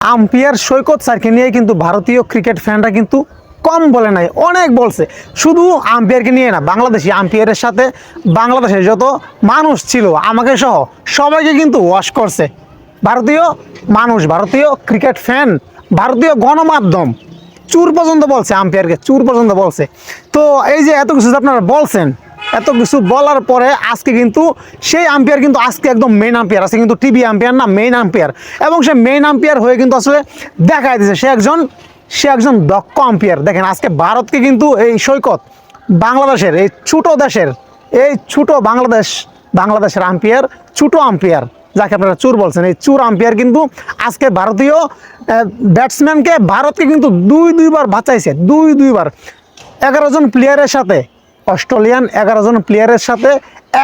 Umpire সৈকত স্যারকে নিয়ে কিন্তু ভারতীয় ক্রিকেট ফ্যানরা কিন্তু কম বলে নাই, অনেক বলছে। শুধু আম্পায়ারকে নিয়ে না, বাংলাদেশি আম্পায়ারের সাথে বাংলাদেশের যত মানুষ ছিল আমাকে সহ সবাইকে কিন্তু ওয়াশ করছে ভারতীয় মানুষ, ভারতীয় ক্রিকেট ফ্যান, ভারতীয় গণমাধ্যম চুর পর্যন্ত বলছে, আম্পায়ারকে চুর পর্যন্ত বলছে। তো এই যে এত কিছু আপনারা বলছেন, এত কিছু বলার পরে আজকে কিন্তু সেই আম্পায়ার কিন্তু আজকে একদম মেইন আম্পায়ার, আজকে কিন্তু টিভি আম্পায়ার না, মেইন আম্পায়ার। এবং সে মেইন আম্পায়ার হয়ে কিন্তু আসলে দেখাই দিয়েছে সে একজন দক্ষ আম্পায়ার। দেখেন আজকে ভারতকে কিন্তু এই সৈকত, বাংলাদেশের এই ছোটো দেশের, এই ছোটো বাংলাদেশের আম্পায়ার, ছোটো আম্পায়ার যাকে আপনারা চুর বলছেন, এই চুর আম্পায়ার কিন্তু আজকে ভারতীয় ব্যাটসম্যানকে, ভারতকে কিন্তু দুইবার বাঁচাইছে, দুইবার। 11 জন প্লেয়ারের সাথে, অস্ট্রেলিয়ান 11 জন প্লেয়ারের সাথে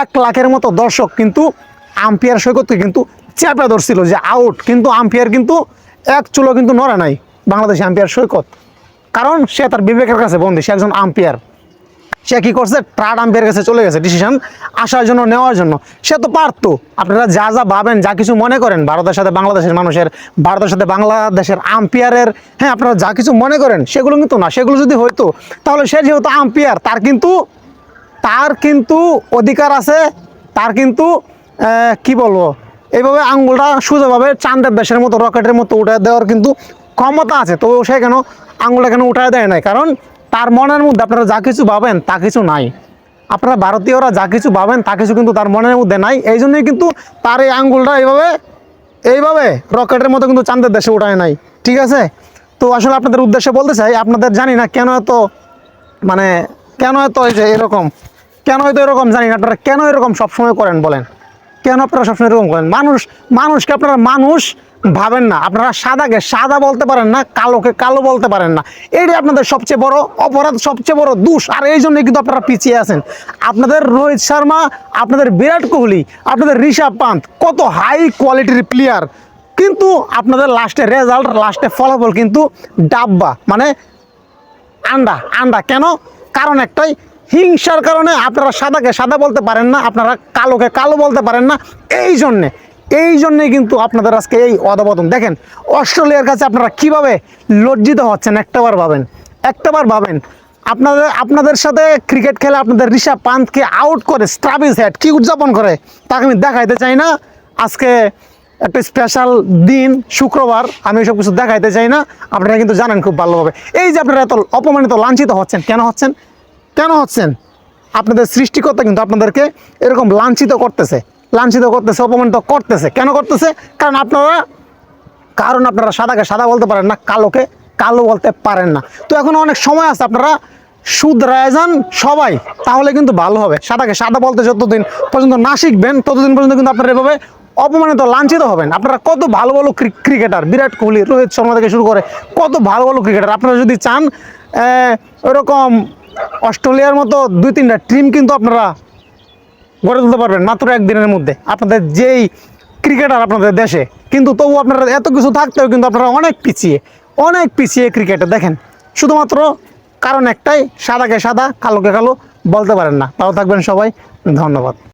1 লাখের মতো দর্শক কিন্তু আম্পায়ার সৈকতকে কিন্তু চেপে ধরছিল যে আউট, কিন্তু আম্পায়ার কিন্তু এক চুলো কিন্তু নড়ে নাই বাংলাদেশি আম্পায়ার সৈকত। কারণ সে তার বিবেকের কাছে বন্দী, সে একজন আম্পায়ার। সে কী করছে, ট্রাড আম্পায়ারের কাছে চলে গেছে ডিসিশন আসার জন্য, নেওয়ার জন্য। সে তো পারতো, আপনারা যা ভাবেন, যা কিছু মনে করেন ভারতের সাথে বাংলাদেশের মানুষের, ভারতের সাথে বাংলাদেশের আম্পায়ারের, হ্যাঁ আপনারা যা কিছু মনে করেন সেগুলো কিন্তু না। সেগুলো যদি হইতো তাহলে সে যেহেতু আম্পায়ার, তার কিন্তু অধিকার আছে, তার কিন্তু কি বলবো, এইভাবে আঙ্গুলটা সোজাভাবে চাঁদের দেশের মতো, রকেটের মতো উঠে দেওয়ার কিন্তু ক্ষমতা আছে। তো সে কেন আঙ্গুলটা কেন উঠায় দেয় নাই? কারণ তার মনের মধ্যে আপনারা যা কিছু ভাবেন তা কিছু নাই। আপনারা ভারতীয়রা যা কিছু ভাবেন তা কিছু কিন্তু তার মনের মধ্যে নাই। এই জন্যই কিন্তু তার এই আঙ্গুলটা এইভাবে রকেটের মতো কিন্তু চাঁদের দেশে উঠায় নাই। ঠিক আছে? তো আসলে আপনাদের উদ্দেশ্যে বলতে চাই, আপনাদের জানি না কেন এত এরকম, কেন হয়তো এরকম জানি না, আপনারা কেন এরকম সবসময় করেন বলেন? কেন আপনারা সবসময় এরকম করেন? মানুষকে আপনারা মানুষ ভাবেন না, আপনারা সাদাকে সাদা বলতে পারেন না, কালোকে কালো বলতে পারেন না। এইটাই আপনাদের সবচেয়ে বড় অপরাধ, সবচেয়ে বড় দোষ। আর এই জন্যই কিন্তু আপনারা পিছিয়ে আছেন। আপনাদের রোহিত শর্মা, আপনাদের বিরাট কোহলি, আপনাদের ঋষভ পান্ত কত হাই কোয়ালিটির প্লেয়ার, কিন্তু আপনাদের লাস্টে রেজাল্ট, লাস্টে ফলাফল কিন্তু ডাব্বা, মানে আন্ডা। কেন? কারণ একটাই, হিংসার কারণে আপনারা সাদাকে সাদা বলতে পারেন না, আপনারা কালোকে কালো বলতে পারেন না। এই জন্যেই কিন্তু আপনাদের আজকে এই অধপতন। দেখেন অস্ট্রেলিয়ার কাছে আপনারা কিভাবে লজ্জিত হচ্ছেন, একটাবার ভাবেন। আপনাদের সাথে ক্রিকেট খেলে আপনাদের ঋষভ পান্তকে আউট করে ট্রাভিস হেড কি উদযাপন করে তাকে আমি দেখাইতে চাই না। আজকে একটা স্পেশাল দিন, শুক্রবার, আমি এসব কিছু দেখাইতে চাই না। আপনারা কিন্তু জানেন খুব ভালোভাবে। এই যে আপনারা এত অপমানিত, লাঞ্ছিত হচ্ছেন, কেন হচ্ছেন? আপনাদের সৃষ্টিকর্তা কিন্তু আপনাদেরকে এরকম লাঞ্ছিত করতেছে, অপমানিত করতেছে। কেন করতেছে? কারণ আপনারা সাদাকে সাদা বলতে পারেন না, কালোকে কালো বলতে পারেন না। তো এখন অনেক সময় আছে, আপনারা শুধরায় যান সবাই, তাহলে কিন্তু ভালো হবে। সাদাকে সাদা বলতে যতদিন পর্যন্ত না শিখবেন, ততদিন পর্যন্ত কিন্তু আপনারা এভাবে অপমানিত, লাঞ্ছিত হবেন। আপনারা কত ভালো ক্রিকেটার, বিরাট কোহলি, রোহিত শর্মা থেকে শুরু করে কত ভালো ক্রিকেটার, আপনারা যদি চান ওরকম অস্ট্রেলিয়ার মতো 2-3টা টিম কিন্তু আপনারা গড়ে তুলতে পারবেন মাত্র একদিনের মধ্যে, আপনাদের যেই ক্রিকেটার আপনাদের দেশে। কিন্তু তবু আপনারা এত কিছু থাকতেও কিন্তু আপনারা অনেক পিছিয়ে ক্রিকেটে। দেখেন শুধুমাত্র কারণ একটাই, সাদাকে সাদা, কালোকে কালো বলতে পারেন না। ভালো থাকবেন সবাই, ধন্যবাদ।